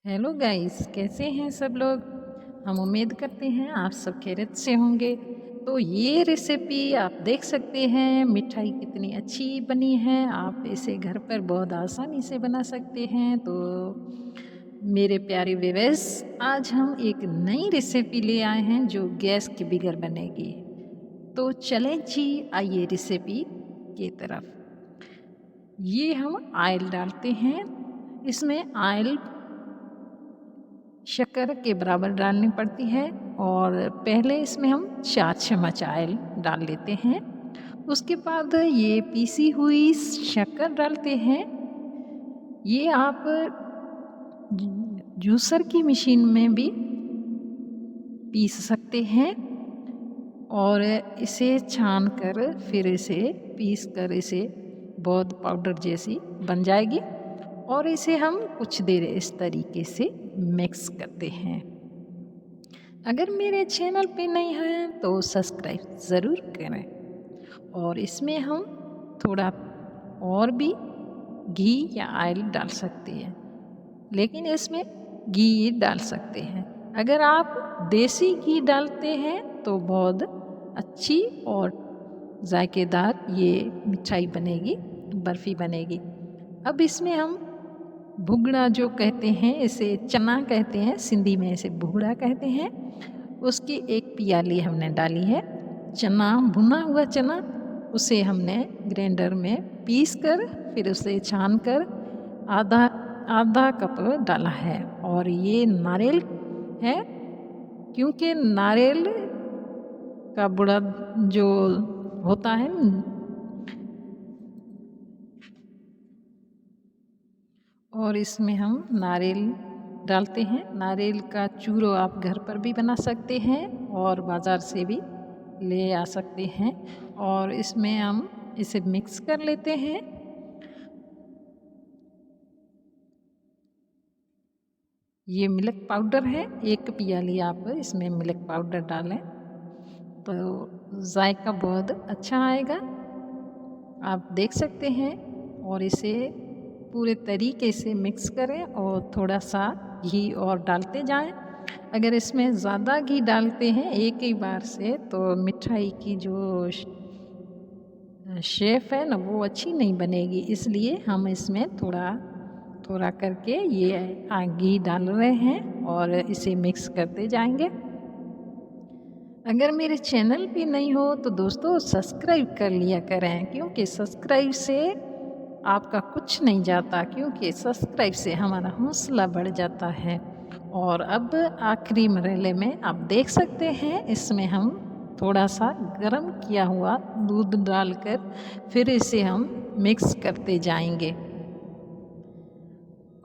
Hello guys, कैसे हैं सब लोग। हम उम्मीद करते हैं आप सब खैरियत से होंगे। तो ये रेसिपी आप देख सकते हैं, मिठाई कितनी अच्छी बनी है। आप इसे घर पर बहुत आसानी से बना सकते हैं। तो मेरे प्यारे व्यूअर्स, आज हम एक नई रेसिपी ले आए हैं जो गैस के बगैर बनेगी। तो चलें जी, आइए रेसिपी की तरफ। ये हम ऑयल डालते हैं। इसमें ऑयल शक्कर के बराबर डालनी पड़ती है और पहले इसमें हम 4 चम्मच ऑयल डाल लेते हैं। उसके बाद ये पीसी हुई शक्कर डालते हैं। ये आप जूसर की मशीन में भी पीस सकते हैं और इसे छान कर फिर इसे पीस कर इसे बहुत पाउडर जैसी बन जाएगी और इसे हम कुछ देर इस तरीके से मिक्स करते हैं। अगर मेरे चैनल पे नहीं हैं तो सब्सक्राइब ज़रूर करें और इसमें हम थोड़ा और भी घी या ऑयल डाल सकते हैं, लेकिन इसमें घी डाल सकते हैं। अगर आप देसी घी डालते हैं तो बहुत अच्छी और जायकेदार ये मिठाई बनेगी, बर्फ़ी बनेगी। अब इसमें हम भुगड़ा जो कहते हैं, इसे चना कहते हैं, सिंधी में इसे भुगड़ा कहते हैं, उसकी एक प्याली हमने डाली है। चना, भुना हुआ चना, उसे हमने ग्राइंडर में पीस कर फिर उसे छान कर आधा आधा कप डाला है। और ये नारियल है, क्योंकि नारियल का बुरा जो होता है और इसमें हम नारियल डालते हैं। नारियल का चूरो आप घर पर भी बना सकते हैं और बाज़ार से भी ले आ सकते हैं और इसमें हम इसे मिक्स कर लेते हैं। ये मिल्क पाउडर है, 1 प्याली आप इसमें मिल्क पाउडर डालें तो जायका बहुत अच्छा आएगा। आप देख सकते हैं और इसे पूरे तरीके से मिक्स करें और थोड़ा-सा घी और डालते जाएँ। अगर इसमें ज़्यादा घी डालते हैं एक ही बार से तो मिठाई की जो शेप है ना, वो अच्छी नहीं बनेगी। इसलिए हम इसमें थोड़ा करके ये घी डाल रहे हैं और इसे मिक्स करते जाएँगे। अगर मेरे चैनल पे नहीं हो तो दोस्तों सब्सक्राइब कर लिया करें, क्योंकि सब्सक्राइब से आपका कुछ नहीं जाता, क्योंकि सब्सक्राइब से हमारा हौसला बढ़ जाता है। और अब आखिरी मरहले में आप देख सकते हैं, इसमें हम थोड़ा-सा गरम किया हुआ दूध डालकर फिर इसे हम मिक्स करते जाएँगे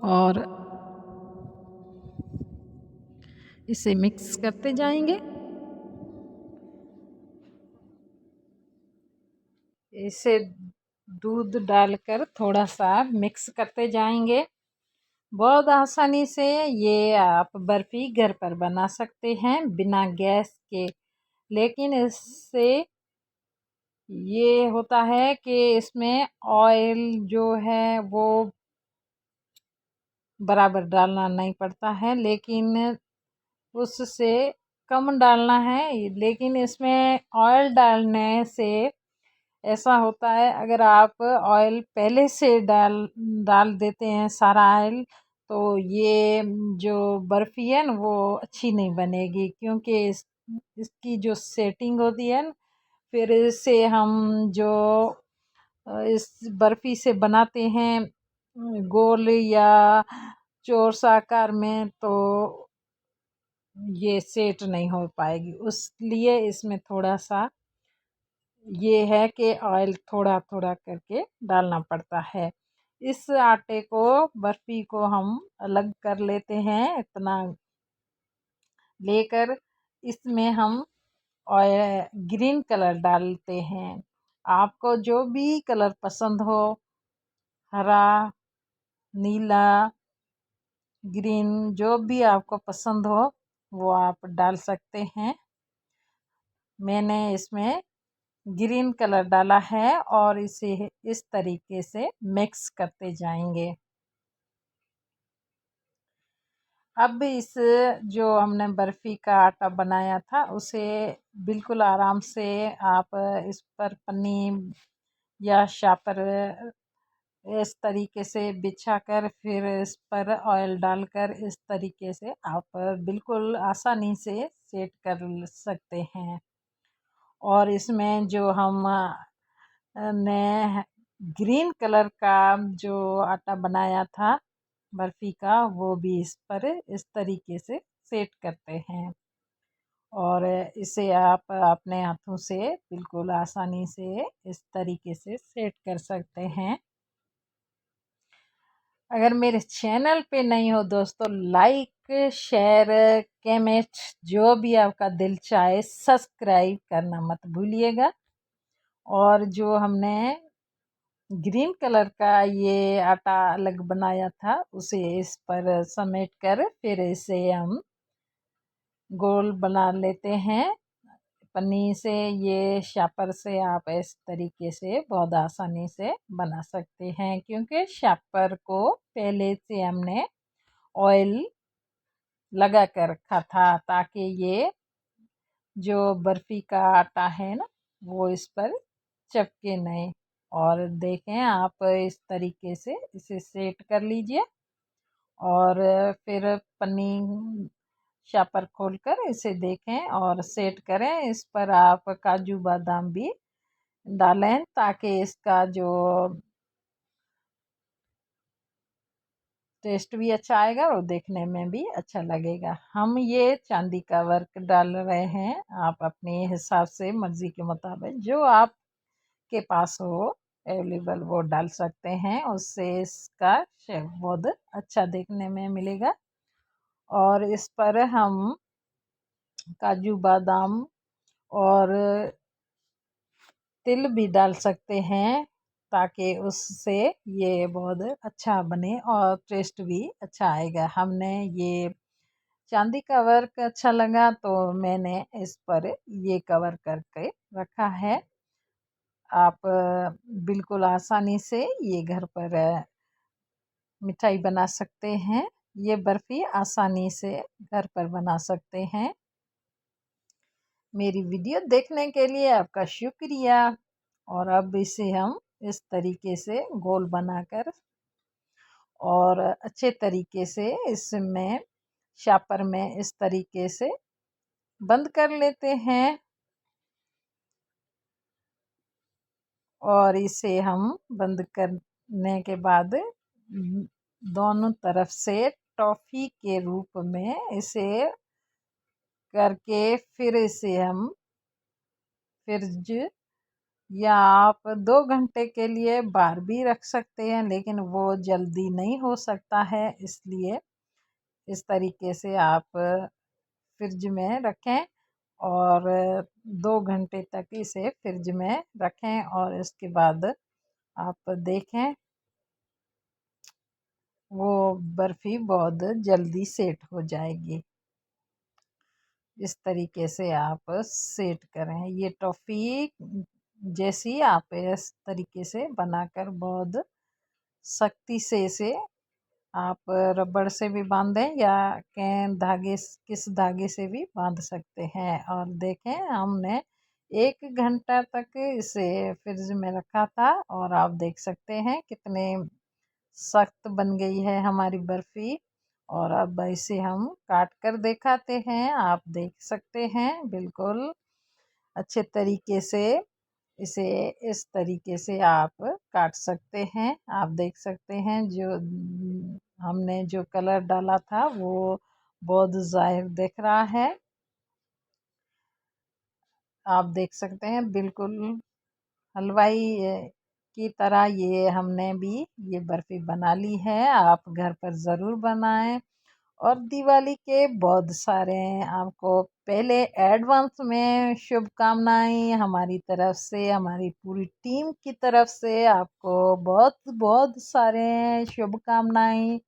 और इसे मिक्स करते जाएँगे। इसे दूध डालकर थोड़ा-सा मिक्स करते जाएँगे। बहुत आसानी से ये आप बर्फ़ी घर पर बना सकते हैं बिना गैस के। लेकिन इससे ये होता है कि इसमें ऑयल जो है वो बराबर डालना नहीं पड़ता है, लेकिन उससे कम डालना है। लेकिन इसमें ऑयल डालने से ऐसा होता है, अगर आप ऑयल पहले से डाल देते हैं सारा ऑयल, तो ये जो बर्फ़ी है ना वो अच्छी नहीं बनेगी, क्योंकि इसकी जो सेटिंग होती है ना, फिर इसे हम जो इस बर्फ़ी से बनाते हैं गोल या चौरस आकार में, तो ये सेट नहीं हो पाएगी। उसलिए इसमें थोड़ा-सा ये है कि ऑयल थोड़ा-थोड़ा करके डालना पड़ता है। इस आटे को, बर्फ़ी को हम अलग कर लेते हैं। इतना लेकर इसमें हम ग्रीन कलर डालते हैं। आपको जो भी कलर पसंद हो, हरा, नीला, ग्रीन, जो भी आपको पसंद हो वो आप डाल सकते हैं। मैंने इसमें ग्रीन कलर डाला है और इसे इस तरीके से मिक्स करते जाएंगे। अब इस जो हमने बर्फ़ी का आटा बनाया था उसे बिल्कुल आराम से आप इस पर पन्नी या शापर इस तरीके से बिछाकर फिर इस पर ऑयल डालकर इस तरीके से आप बिल्कुल आसानी से सेट कर सकते हैं। और इसमें जो हम ने ग्रीन कलर का जो आटा बनाया था बर्फ़ी का, वो भी इस पर इस तरीके से सेट करते हैं। और इसे आप अपने हाथों से बिल्कुल आसानी से इस तरीके से सेट कर सकते हैं। अगर मेरे चैनल पे नहीं हो दोस्तों, लाइक शेयर कमेंट जो भी आपका दिल चाहे सब्सक्राइब करना मत भूलिएगा। और जो हमने ग्रीन कलर का ये आटा अलग बनाया था उसे इस पर समेट कर फिर इसे हम गोल बना लेते हैं पन्नी से। ये शापर से आप इस तरीके से बहुत आसानी से बना सकते हैं, क्योंकि शापर को पहले से हमने ऑयल लगा कर रखा था ताकि ये जो बर्फ़ी का आटा है ना वो इस पर चिपके नहीं। और देखें आप इस तरीके से इसे सेट कर लीजिए और फिर पन्नी शापर खोलकर इसे देखें और सेट करें। इस पर आप काजू बादाम भी डालें ताकि इसका जो टेस्ट भी अच्छा आएगा और देखने में भी अच्छा लगेगा। हम ये चांदी का वर्क डाल रहे हैं, आप अपने हिसाब से मर्ज़ी के मुताबिक जो आपके पास हो अवेलेबल वो डाल सकते हैं, उससे इसका शेप बहुत अच्छा देखने में मिलेगा। और इस पर हम काजू बादाम और तिल भी डाल सकते हैं ताकि उससे ये बहुत अच्छा बने और टेस्ट भी अच्छा आएगा। हमने ये चांदी का वर्क अच्छा लगा तो मैंने इस पर ये कवर करके रखा है। आप बिल्कुल आसानी से ये घर पर मिठाई बना सकते हैं। ये बर्फ़ी आसानी से घर पर बना सकते हैं। मेरी वीडियो देखने के लिए आपका शुक्रिया। और अब इसे हम इस तरीके से गोल बनाकर और अच्छे तरीके से इसमें शापर में इस तरीके से बंद कर लेते हैं। और इसे हम बंद करने के बाद दोनों तरफ से टॉफ़ी के रूप में इसे करके फिर इसे हम फ्रिज या आप 2 घंटे के लिए बाहर भी रख सकते हैं, लेकिन वो जल्दी नहीं हो सकता है, इसलिए इस तरीके से आप फ्रिज में रखें और 2 घंटे तक इसे फ्रिज में रखें और इसके बाद आप देखें वो बर्फ़ी बहुत जल्दी सेट हो जाएगी। इस तरीके से आप सेट करें। ये टॉफ़ी जैसी आप इस तरीके से बनाकर बहुत सख्ती से इसे आप रबड़ से भी बांधें या कैन धागे किस धागे से भी बांध सकते हैं। और देखें हमने 1 घंटा तक इसे फ्रिज में रखा था और आप देख सकते हैं कितने सख्त बन गई है हमारी बर्फ़ी। और अब इसे हम काट कर दिखाते हैं। आप देख सकते हैं बिल्कुल अच्छे तरीके से इसे इस तरीके से आप काट सकते हैं। आप देख सकते हैं जो हमने जो कलर डाला था वो बहुत ज़ाहिर दिख रहा है। आप देख सकते हैं बिल्कुल हलवाई की तरह ये हमने भी ये बर्फ़ी बना ली है। आप घर पर ज़रूर बनाएं। और दिवाली के बहुत सारे आपको पहले एडवांस में शुभकामनाएं हमारी तरफ से, हमारी पूरी टीम की तरफ से आपको बहुत बहुत सारे शुभकामनाएं।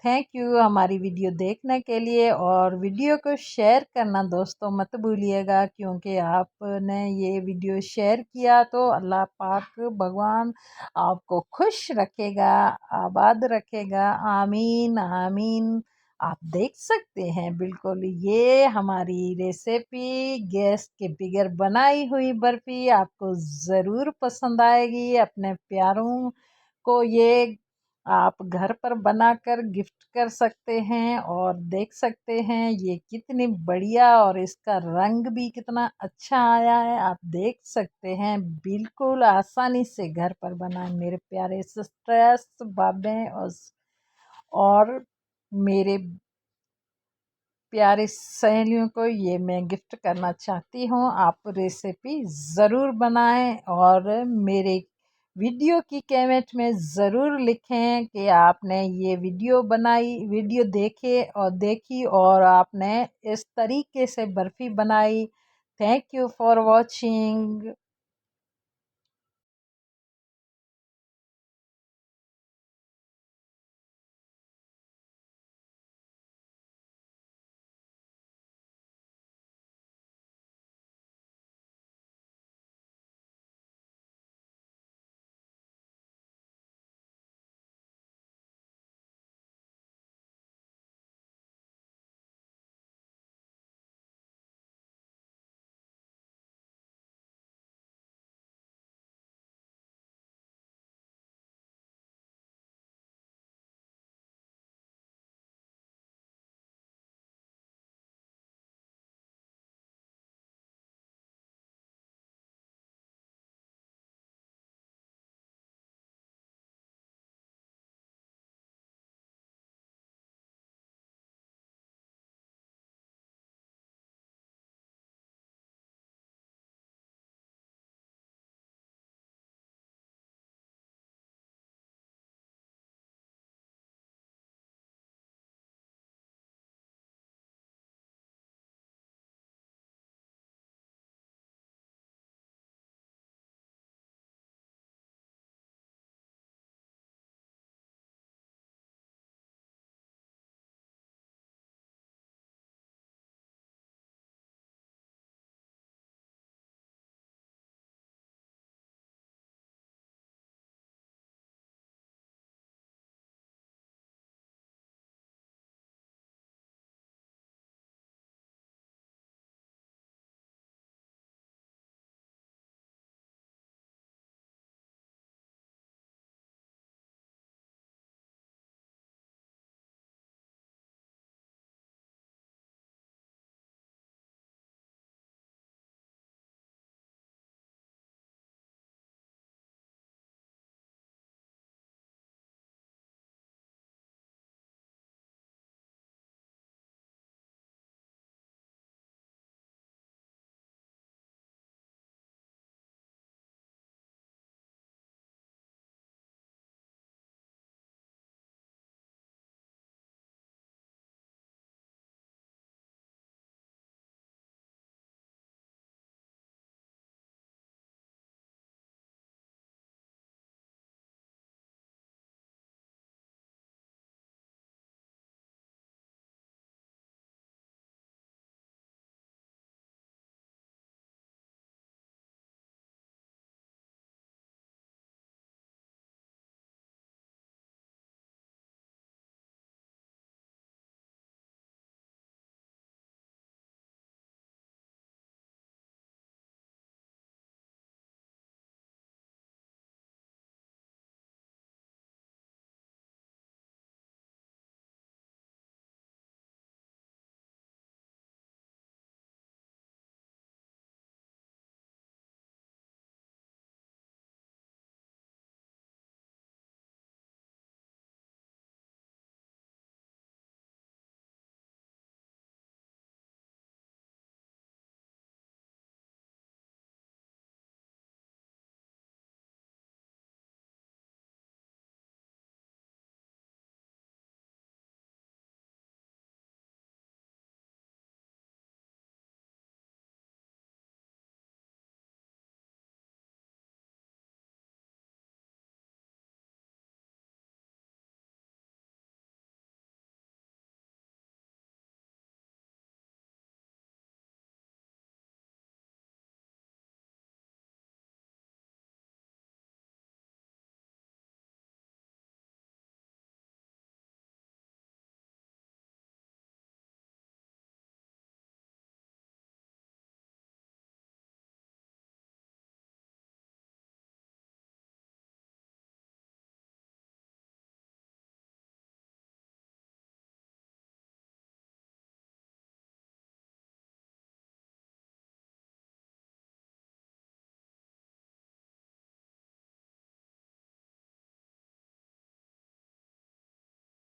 थैंक यू हमारी वीडियो देखने के लिए और वीडियो को शेयर करना दोस्तों मत भूलिएगा, क्योंकि आपने ये वीडियो शेयर किया तो अल्लाह पाक भगवान आपको खुश रखेगा, आबाद रखेगा। आमीन आमीन। आप देख सकते हैं बिल्कुल ये हमारी रेसिपी गैस के बगैर बनाई हुई बर्फ़ी आपको ज़रूर पसंद आएगी। अपने प्यारों को ये आप घर पर बनाकर गिफ्ट कर सकते हैं और देख सकते हैं ये कितनी बढ़िया और इसका रंग भी कितना अच्छा आया है। आप देख सकते हैं बिल्कुल आसानी से घर पर बनाए मेरे प्यारे सिस्टर्स, बाबे और मेरे प्यारे सहेलियों को ये मैं गिफ्ट करना चाहती हूँ। आप रेसिपी ज़रूर बनाएं और मेरे वीडियो की कमेंट में ज़रूर लिखें कि आपने ये वीडियो देखी और आपने इस तरीके से बर्फ़ी बनाई। Thank you for watching.